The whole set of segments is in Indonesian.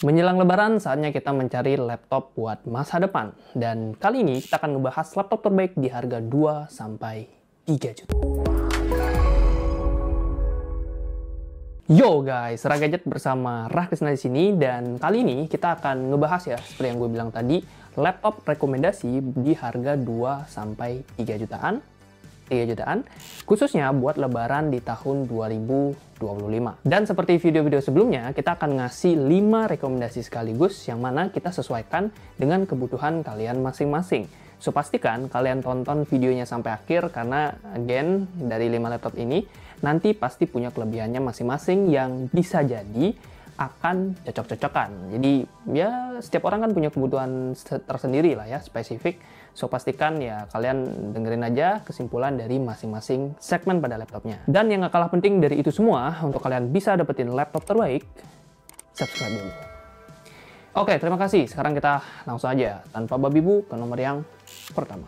Menjelang lebaran, saatnya kita mencari laptop buat masa depan. Dan kali ini kita akan ngebahas laptop terbaik di harga 2-3 juta. Yo guys, Ragadget bersama Rahkrisna di sini, dan kali ini kita akan ngebahas ya, seperti yang gue bilang tadi, laptop rekomendasi di harga 2-3 jutaan. 3 jutaan, khususnya buat lebaran di tahun 2025. Dan seperti video-video sebelumnya, kita akan ngasih 5 rekomendasi sekaligus yang mana kita sesuaikan dengan kebutuhan kalian masing-masing. So, pastikan kalian tonton videonya sampai akhir karena, again, dari 5 laptop ini, nanti pasti punya kelebihannya masing-masing yang bisa jadi akan cocok-cocokan. Jadi ya setiap orang kan punya kebutuhan tersendiri lah ya, spesifik. So pastikan ya kalian dengerin aja kesimpulan dari masing-masing segmen pada laptopnya. Dan yang gak kalah penting dari itu semua, untuk kalian bisa dapetin laptop terbaik, subscribe dulu. Oke, terima kasih. Sekarang kita langsung aja tanpa babi bu ke nomor yang pertama.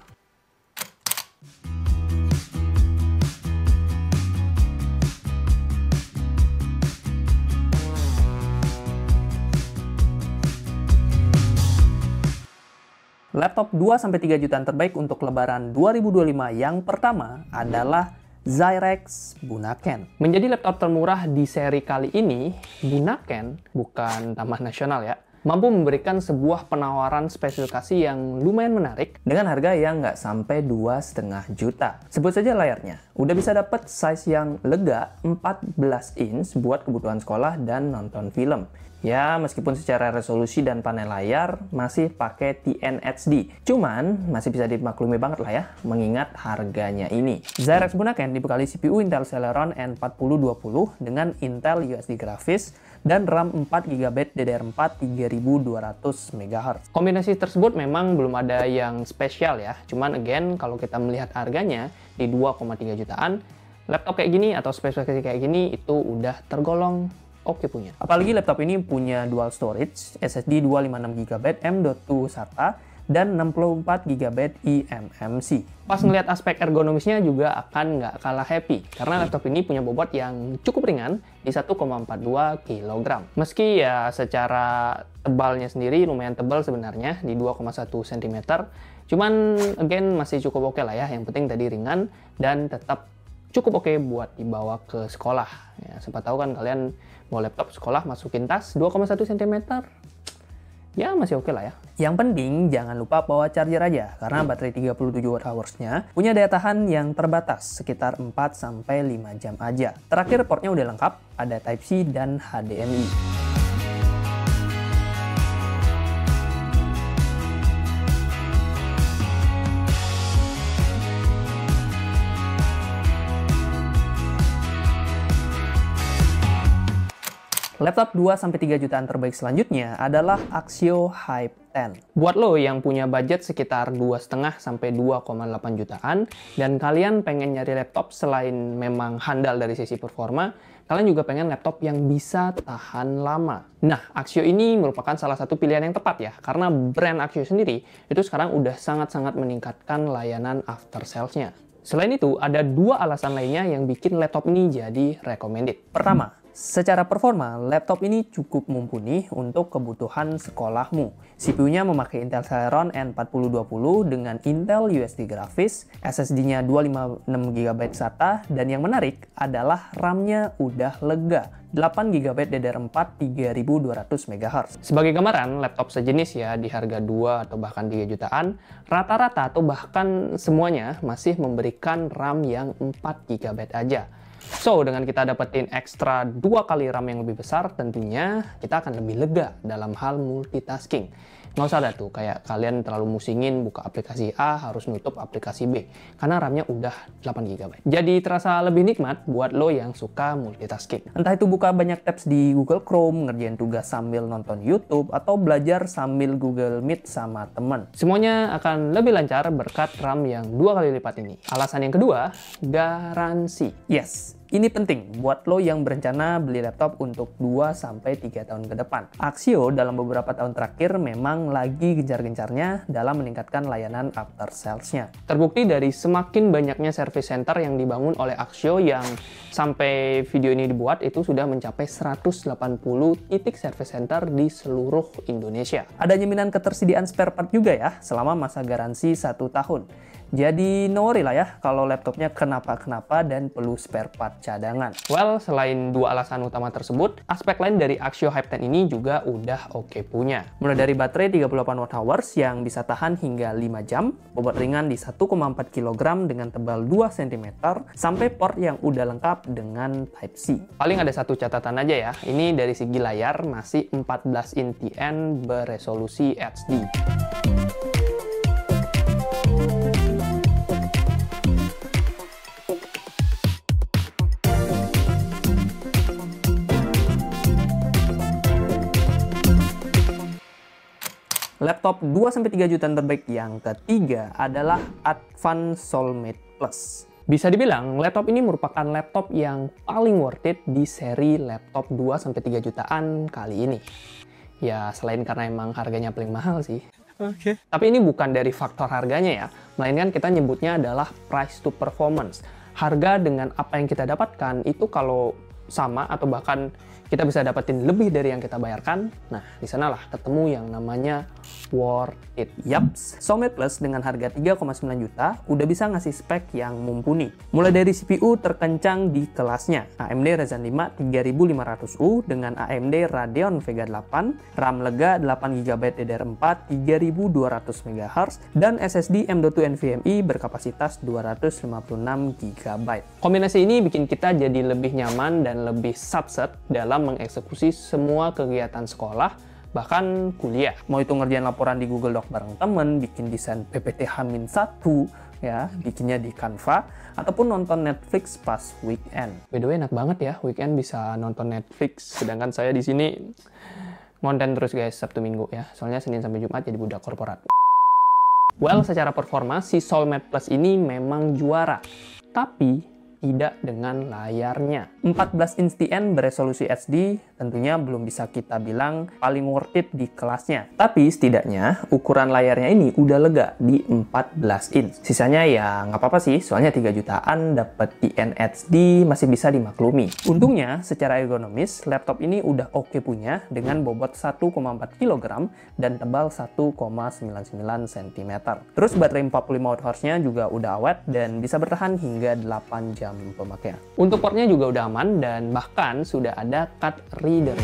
Laptop 2-3 jutaan terbaik untuk lebaran 2025 yang pertama adalah Zyrex Bunaken. Menjadi laptop termurah di seri kali ini, Bunaken, bukan Taman Nasional ya, mampu memberikan sebuah penawaran spesifikasi yang lumayan menarik dengan harga yang nggak sampai 2,5 juta. Sebut saja layarnya, udah bisa dapat size yang lega 14 inch buat kebutuhan sekolah dan nonton film. Ya, meskipun secara resolusi dan panel layar masih pakai TNHD, cuman masih bisa dimaklumi banget lah ya, mengingat harganya ini. Zyrex Bunaken dibekali CPU Intel Celeron N4020 dengan Intel USD Graphics dan RAM 4GB DDR4 3200 MHz. Kombinasi tersebut memang belum ada yang spesial ya, cuman again kalau kita melihat harganya di 2,3 jutaan, laptop kayak gini atau spesifikasi kayak gini itu udah tergolong oke punya. Apalagi laptop ini punya dual storage, SSD 256GB M.2 SATA dan 64GB eMMC. Pas ngelihat aspek ergonomisnya juga akan nggak kalah happy, karena laptop ini punya bobot yang cukup ringan di 1,42 kg. Meski ya secara tebalnya sendiri lumayan tebal sebenarnya di 2,1 cm, cuman again masih cukup oke lah ya, yang penting tadi ringan dan tetap cukup oke buat dibawa ke sekolah. Ya, siapa tahu kan kalian mau laptop sekolah masukin tas 2,1 cm, ya masih oke lah ya. Yang penting jangan lupa bawa charger aja, karena baterai 37 Wh-nya punya daya tahan yang terbatas, sekitar 4-5 jam aja. Terakhir portnya udah lengkap, ada Type-C dan HDMI. Laptop 2-3 jutaan terbaik selanjutnya adalah Axio Hype 10. Buat lo yang punya budget sekitar 2,5 sampai 2,8 jutaan dan kalian pengen nyari laptop selain memang handal dari sisi performa, kalian juga pengen laptop yang bisa tahan lama. Nah, Axio ini merupakan salah satu pilihan yang tepat ya, karena brand Axio sendiri itu sekarang udah sangat-sangat meningkatkan layanan after sales-nya. Selain itu, ada 2 alasan lainnya yang bikin laptop ini jadi recommended. Pertama, secara performa, laptop ini cukup mumpuni untuk kebutuhan sekolahmu. CPU-nya memakai Intel Celeron N4020 dengan Intel USD Graphics, SSD-nya 256GB SATA, dan yang menarik adalah RAM-nya udah lega, 8GB DDR4 3200 MHz. Sebagai gambaran, laptop sejenis ya di harga 2 atau bahkan 3 jutaan, rata-rata atau bahkan semuanya masih memberikan RAM yang 4GB aja. So, dengan kita dapetin ekstra 2 kali RAM yang lebih besar, tentunya kita akan lebih lega dalam hal multitasking. Nggak usah ada tuh, kayak kalian terlalu musingin buka aplikasi A, harus nutup aplikasi B. Karena RAM-nya udah 8GB. Jadi terasa lebih nikmat buat lo yang suka multitasking. Entah itu buka banyak tabs di Google Chrome, ngerjain tugas sambil nonton YouTube, atau belajar sambil Google Meet sama temen. Semuanya akan lebih lancar berkat RAM yang 2 kali lipat ini. Alasan yang kedua, garansi. Yes, Ini penting buat lo yang berencana beli laptop untuk 2-3 tahun ke depan. Axio dalam beberapa tahun terakhir memang lagi gencar-gencarnya dalam meningkatkan layanan after sales-nya. Terbukti dari semakin banyaknya service center yang dibangun oleh Axio yang sampai video ini dibuat itu sudah mencapai 180 titik service center di seluruh Indonesia. Ada jaminan ketersediaan spare part juga ya selama masa garansi 1 tahun. Jadi no worry lah ya kalau laptopnya kenapa-kenapa dan perlu spare part cadangan. Well, selain dua alasan utama tersebut, aspek lain dari Axio Hype 10 ini juga udah oke punya. Mulai dari baterai 38 Wh yang bisa tahan hingga 5 jam, bobot ringan di 1,4 kg dengan tebal 2 cm, sampai port yang udah lengkap dengan Type-C. Paling ada satu catatan aja ya, ini dari segi layar masih 14 in TN beresolusi HD. Laptop 2-3 jutaan terbaik yang ketiga adalah Advance Soulmate Plus. Bisa dibilang, laptop ini merupakan laptop yang paling worth it di seri laptop 2-3 jutaan kali ini. Ya, selain karena emang harganya paling mahal sih. Oke. Tapi ini bukan dari faktor harganya ya, melainkan kita nyebutnya adalah price to performance. Harga dengan apa yang kita dapatkan itu kalau sama atau bahkan kita bisa dapetin lebih dari yang kita bayarkan, nah di sanalah ketemu yang namanya worth it. Yaps, Soulmate Plus dengan harga 3,9 juta udah bisa ngasih spek yang mumpuni. Mulai dari CPU terkencang di kelasnya, AMD Ryzen 5 3500U dengan AMD Radeon Vega 8, RAM lega 8GB DDR4 3200 MHz, dan SSD M.2 NVMe berkapasitas 256GB. Kombinasi ini bikin kita jadi lebih nyaman dan lebih satset dalam mengeksekusi semua kegiatan sekolah, bahkan kuliah. Mau itu ngerjain laporan di Google Doc bareng temen, bikin desain PPT H-1, ya, bikinnya di Canva, ataupun nonton Netflix pas weekend. By the way, enak banget ya, weekend bisa nonton Netflix, sedangkan saya di sini ngonten terus guys, Sabtu Minggu ya, soalnya Senin sampai Jumat jadi budak korporat. Well, secara performa, si Soulmate Plus ini memang juara, tapi tidak dengan layarnya. 14 inch TN beresolusi HD tentunya belum bisa kita bilang paling worth it di kelasnya. Tapi setidaknya ukuran layarnya ini udah lega di 14 inch. Sisanya ya nggak apa-apa sih, soalnya 3 jutaan dapat TN HD masih bisa dimaklumi. Untungnya secara ergonomis laptop ini udah oke punya dengan bobot 1,4 kg dan tebal 1,99 cm. Terus baterai 45 Wh-nya juga udah awet dan bisa bertahan hingga 8 jam pemakaian. Untuk portnya juga udah aman dan bahkan sudah ada card reader.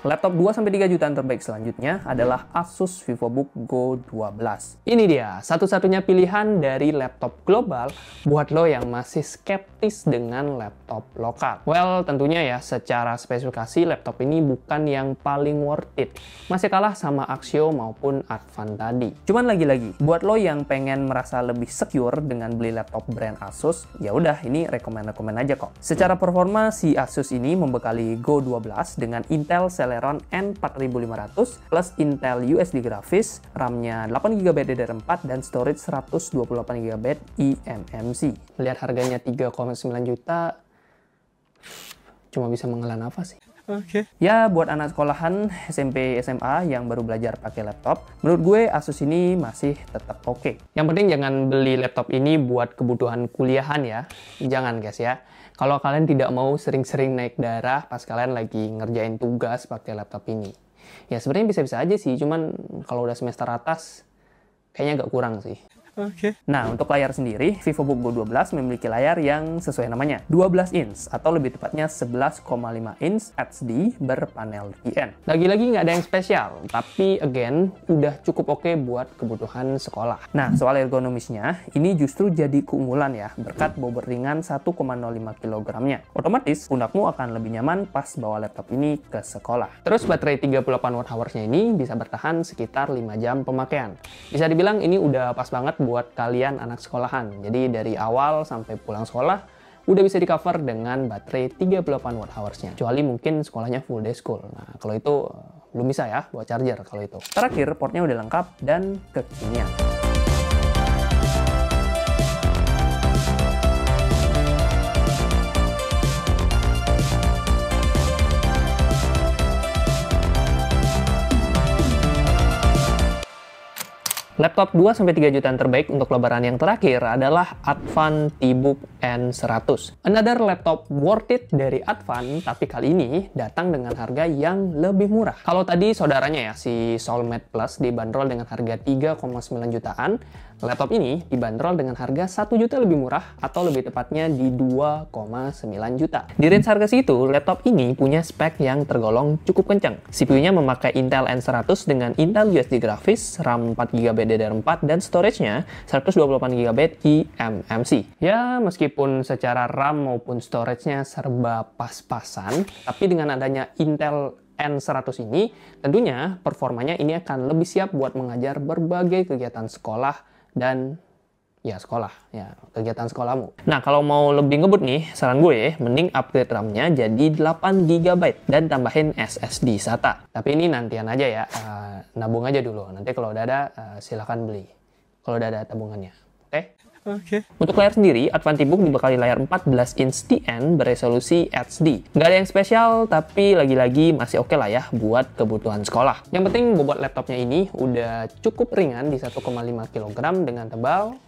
Laptop 2-3 jutaan terbaik selanjutnya adalah Asus VivoBook Go 12. Ini dia, satu-satunya pilihan dari laptop global buat lo yang masih skeptis dengan laptop lokal. Well, tentunya ya, secara spesifikasi laptop ini bukan yang paling worth it. Masih kalah sama Axio maupun Advance tadi. Cuman lagi-lagi, buat lo yang pengen merasa lebih secure dengan beli laptop brand Asus, ya udah ini rekomen aja kok. Secara performa, si Asus ini membekali Go 12 dengan Intel Celeron N4500 plus Intel USD grafis, RAM-nya 8GB DDR4 dan storage 128GB eMMC. Lihat harganya 3,9 juta, cuma bisa menghela nafas sih. Oke. Ya, buat anak sekolahan SMP SMA yang baru belajar pakai laptop, menurut gue Asus ini masih tetap oke. Yang penting jangan beli laptop ini buat kebutuhan kuliahan ya. Jangan guys ya. Kalau kalian tidak mau sering-sering naik darah pas kalian lagi ngerjain tugas pakai laptop ini. Ya sebenarnya bisa-bisa aja sih, cuman kalau udah semester atas kayaknya agak kurang sih. Oke. Nah, untuk layar sendiri, VivoBook Go 12 memiliki layar yang sesuai namanya, 12 inch atau lebih tepatnya 11,5 inch HD berpanel TN. Lagi-lagi nggak ada yang spesial, tapi again, udah cukup oke buat kebutuhan sekolah. Nah, soal ergonomisnya, ini justru jadi keunggulan ya, berkat bobot ringan 1,05 kg-nya. Otomatis, pundakmu akan lebih nyaman pas bawa laptop ini ke sekolah. Terus baterai 38 Wh-nya ini bisa bertahan sekitar 5 jam pemakaian. Bisa dibilang ini udah pas banget buat kalian anak sekolahan. Jadi dari awal sampai pulang sekolah, udah bisa di cover dengan baterai 38 Wh-nya. Kecuali mungkin sekolahnya full day school. Nah, kalau itu belum bisa ya buat charger kalau itu. Terakhir, portnya udah lengkap dan kekinian. Laptop 2-3 jutaan terbaik untuk lebaran yang terakhir adalah Advan T-Book N100. Another laptop worth it dari Advan, tapi kali ini datang dengan harga yang lebih murah. Kalau tadi saudaranya ya, si Soulmate Plus dibanderol dengan harga 3,9 jutaan, laptop ini dibanderol dengan harga 1 juta lebih murah, atau lebih tepatnya di 2,9 juta. Di range harga segitu, laptop ini punya spek yang tergolong cukup kencang. CPU-nya memakai Intel N100 dengan Intel USD Graphics, RAM 4GB DDR4, dan storage-nya 128GB eMMC. Ya, meskipun secara RAM maupun storage-nya serba pas-pasan, tapi dengan adanya Intel N100 ini, tentunya performanya ini akan lebih siap buat mengajar berbagai kegiatan sekolah dan kegiatan sekolahmu. Nah, kalau mau lebih ngebut nih, saran gue mending upgrade RAM-nya jadi 8GB dan tambahin SSD SATA. Tapi ini nantian aja ya, nabung aja dulu. Nanti kalau udah ada, silahkan beli. Kalau udah ada tabungannya, oke? Oke. Untuk layar sendiri, Advan T-Book dibekali layar 14 inch TN beresolusi HD. Nggak ada yang spesial, tapi lagi-lagi masih oke lah ya buat kebutuhan sekolah. Yang penting bobot laptopnya ini udah cukup ringan di 1,5 kg dengan tebal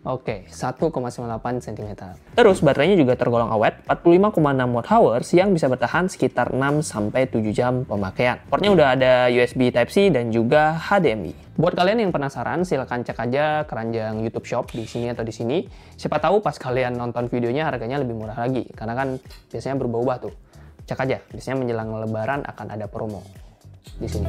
1,98 cm. Terus baterainya juga tergolong awet, 45,6 Wh yang bisa bertahan sekitar 6-7 jam pemakaian. Portnya udah ada USB Type-C dan juga HDMI. Buat kalian yang penasaran, silahkan cek aja keranjang YouTube Shop di sini atau di sini. Siapa tahu pas kalian nonton videonya harganya lebih murah lagi, karena kan biasanya berubah-ubah tuh. Cek aja, biasanya menjelang Lebaran akan ada promo di sini.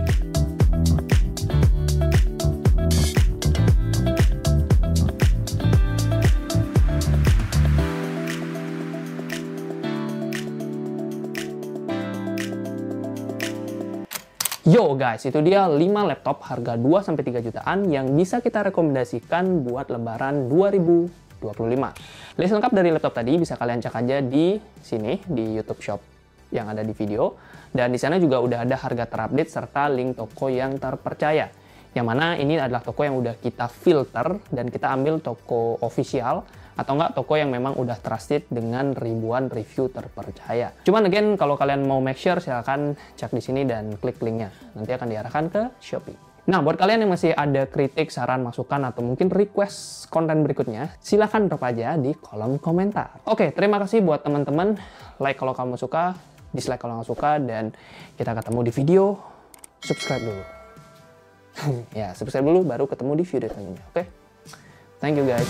Yo guys, itu dia 5 laptop harga 2-3 jutaan yang bisa kita rekomendasikan buat lebaran 2025. List lengkap dari laptop tadi bisa kalian cek aja di sini, di YouTube Shop yang ada di video. Dan di sana juga udah ada harga terupdate serta link toko yang terpercaya. Yang mana ini adalah toko yang udah kita filter dan kita ambil toko official atau enggak toko yang memang udah trusted dengan ribuan review terpercaya. Cuman again, kalau kalian mau make sure, silahkan cek di sini dan klik linknya. Nanti akan diarahkan ke Shopee. Nah, buat kalian yang masih ada kritik, saran, masukan, atau mungkin request konten berikutnya, silahkan drop aja di kolom komentar. Oke, terima kasih buat teman-teman. Like kalau kamu suka, dislike kalau nggak suka, dan kita ketemu di video. Subscribe dulu. Ya, subscribe dulu, baru ketemu di video selanjutnya. Oke? Thank you guys.